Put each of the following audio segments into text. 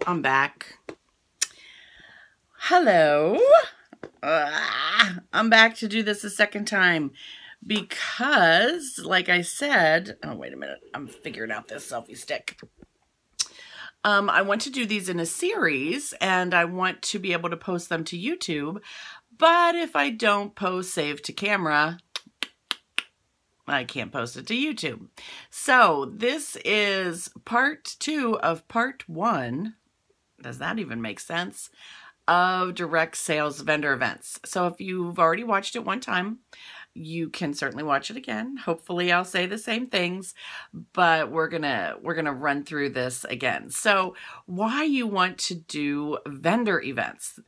I'm back. Hello. I'm back to do this a second time because, like I said, oh, wait a minute. I'm figuring out this selfie stick. I want to do these in a series, and I want to be able to post them to YouTube. But if I don't post save to camera, I can't post it to YouTube. So this is part 2 of part 1. Does that even make sense? Of direct sales vendor events. So if you've already watched it one time, you can certainly watch it again. Hopefully I'll say the same things, but we're gonna run through this again. So why you want to do vendor events.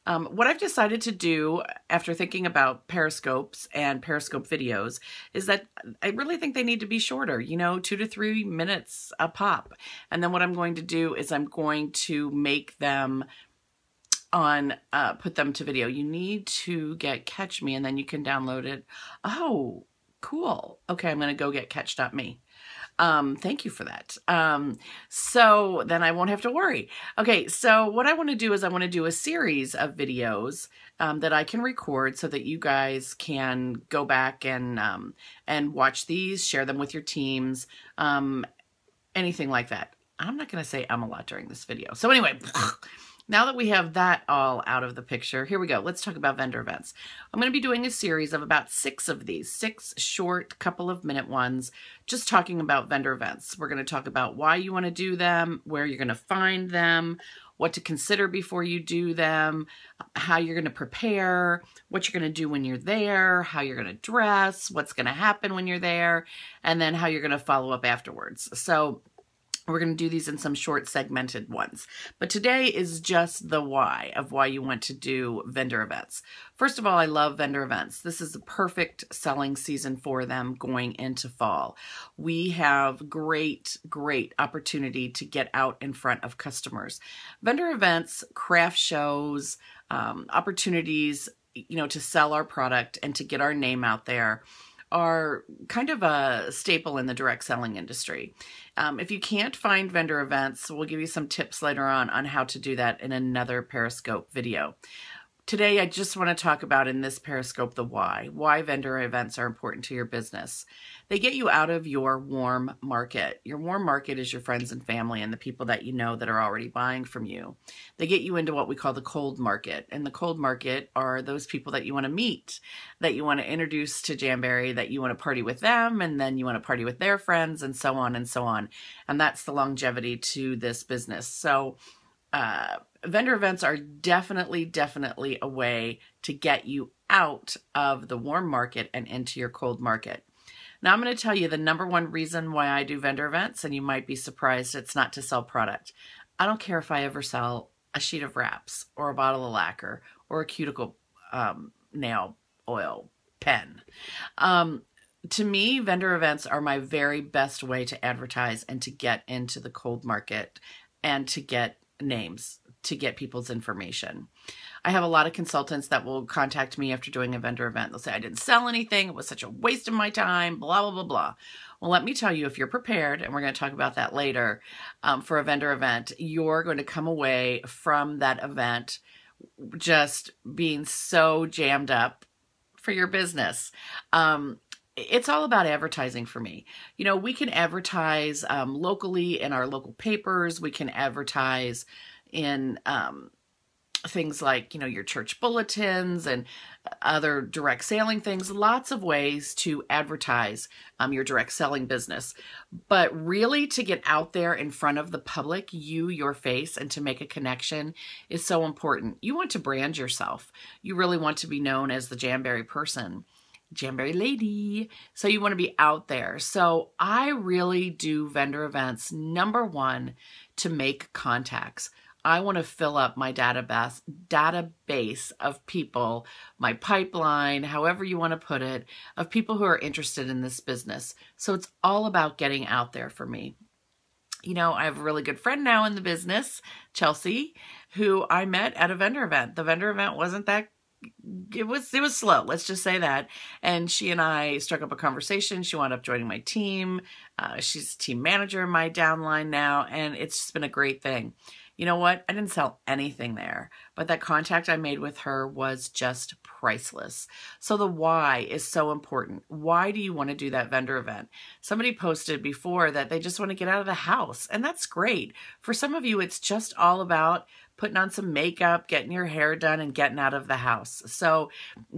What I've decided to do after thinking about Periscopes and Periscope videos is that I really think they need to be shorter, 2 to 3 minutes a pop. And then what I'm going to do is I'm going to make them put them to video. You need to get Catch Me and then you can download it. Oh, cool. Okay, I'm going to go get Catch.me. Thank you for that. So then I won't have to worry. Okay, so what I want to do is I want to do a series of videos that I can record so that you guys can go back and watch these, share them with your teams, anything like that. I'm not going to say a lot during this video. So anyway, now that we have that all out of the picture, here we go. Let's talk about vendor events. I'm going to be doing a series of about 6 of these, 6 short couple of minute ones, just talking about vendor events. We're going to talk about why you want to do them, where you're going to find them, what to consider before you do them, how you're going to prepare, what you're going to do when you're there, how you're going to dress, what's going to happen when you're there, and then how you're going to follow up afterwards. So we're going to do these in some short segmented ones. But today is just the why of why you want to do vendor events. First of all, I love vendor events. This is the perfect selling season for them going into fall. We have great opportunity to get out in front of customers. Vendor events, craft shows, opportunities, to sell our product and to get our name out there are kind of a staple in the direct selling industry. If you can't find vendor events, we'll give you some tips later on how to do that in another Periscope video. Today, I just want to talk about in this Periscope the why vendor events are important to your business. They get you out of your warm market. Your warm market is your friends and family and the people that you know that are already buying from you. They get you into what we call the cold market. And the cold market are those people that you want to meet, that you want to introduce to Jamberry, that you want to party with them, and then you want to party with their friends, and so on and so on. And that's the longevity to this business. So vendor events are definitely a way to get you out of the warm market and into your cold market. Now I'm going to tell you the #1 reason why I do vendor events, and you might be surprised it's not to sell product. I don't care if I ever sell a sheet of wraps or a bottle of lacquer or a cuticle nail oil pen. To me, vendor events are my very best way to advertise and to get into the cold market and to get names, to get people's information. I have a lot of consultants that will contact me after doing a vendor event. They'll say, I didn't sell anything. It was such a waste of my time, blah, blah, blah, blah. Well, let me tell you, if you're prepared, and we're going to talk about that later, for a vendor event, you're going to come away from that event just being so jammed up for your business. It's all about advertising for me. We can advertise locally in our local papers. We can advertise in things like, your church bulletins and other direct selling things. Lots of ways to advertise your direct selling business. But really to get out there in front of the public, your face, and to make a connection is so important. You want to brand yourself. You really want to be known as the Jamberry person. Jamberry lady. So you want to be out there. So I really do vendor events, #1, to make contacts. I want to fill up my database of people, my pipeline, however you want to put it, of people who are interested in this business. So it's all about getting out there for me. I have a really good friend now in the business, Chelsea, who I met at a vendor event. The vendor event wasn't that it was slow. Let's just say that. And she and I struck up a conversation. She wound up joining my team. She's team manager in my downline now, and it's just been a great thing. You know what? I didn't sell anything there, but that contact I made with her was just priceless. So the why is so important. Why do you want to do that vendor event? Somebody posted before that they just want to get out of the house, and that's great. For some of you, it's just all about putting on some makeup, getting your hair done, and getting out of the house. So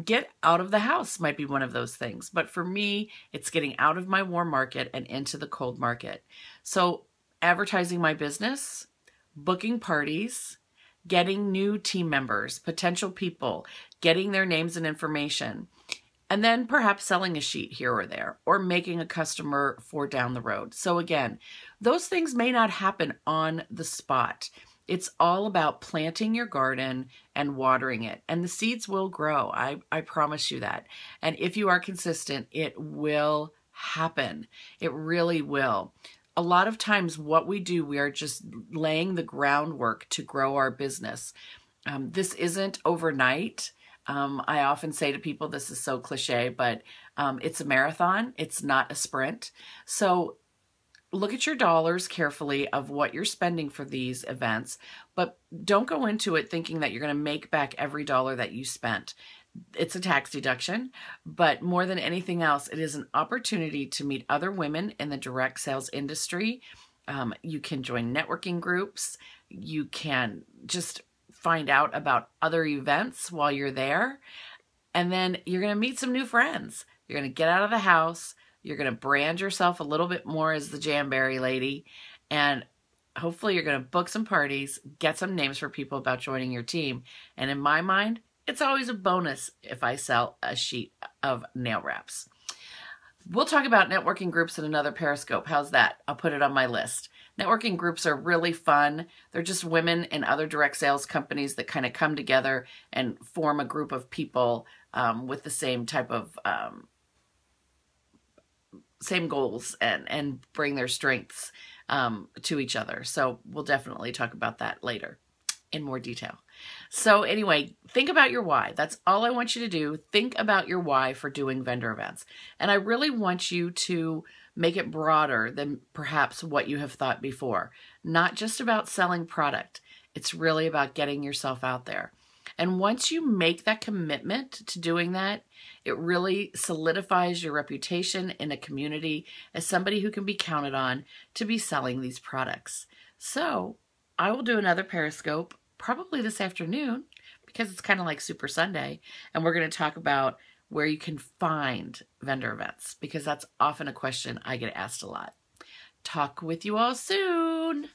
get out of the house might be one of those things. But for me, it's getting out of my warm market and into the cold market. So advertising my business, booking parties, getting new team members, potential people, getting their names and information, and then perhaps selling a sheet here or there, or making a customer for down the road. So again, those things may not happen on the spot. It's all about planting your garden and watering it, and the seeds will grow. I promise you that. And if you are consistent, it will happen. It really will. A lot of times what we do, we are just laying the groundwork to grow our business. This isn't overnight. I often say to people, this is so cliche, but it's a marathon. It's not a sprint. So look at your dollars carefully of what you're spending for these events, but don't go into it thinking that you're going to make back every dollar that you spent. It's a tax deduction, but more than anything else, it is an opportunity to meet other women in the direct sales industry. You can join networking groups. You can just find out about other events while you're there. And then you're going to meet some new friends. You're going to get out of the house. You're going to brand yourself a little bit more as the Jamberry lady. And hopefully you're going to book some parties, get some names for people about joining your team. And in my mind, it's always a bonus if I sell a sheet of nail wraps. We'll talk about networking groups in another Periscope. How's that? I'll put it on my list. Networking groups are really fun. They're just women in other direct sales companies that kind of come together and form a group of people with the same type of same goals and bring their strengths to each other. So we'll definitely talk about that later in more detail. So anyway, think about your why. That's all I want you to do. Think about your why for doing vendor events. And I really want you to make it broader than perhaps what you have thought before. Not just about selling product. It's really about getting yourself out there. And once you make that commitment to doing that, it really solidifies your reputation in a community as somebody who can be counted on to be selling these products. So I will do another Periscope probably this afternoon because it's kind of like Super Sunday. And we're going to talk about where you can find vendor events because that's often a question I get asked a lot. Talk with you all soon.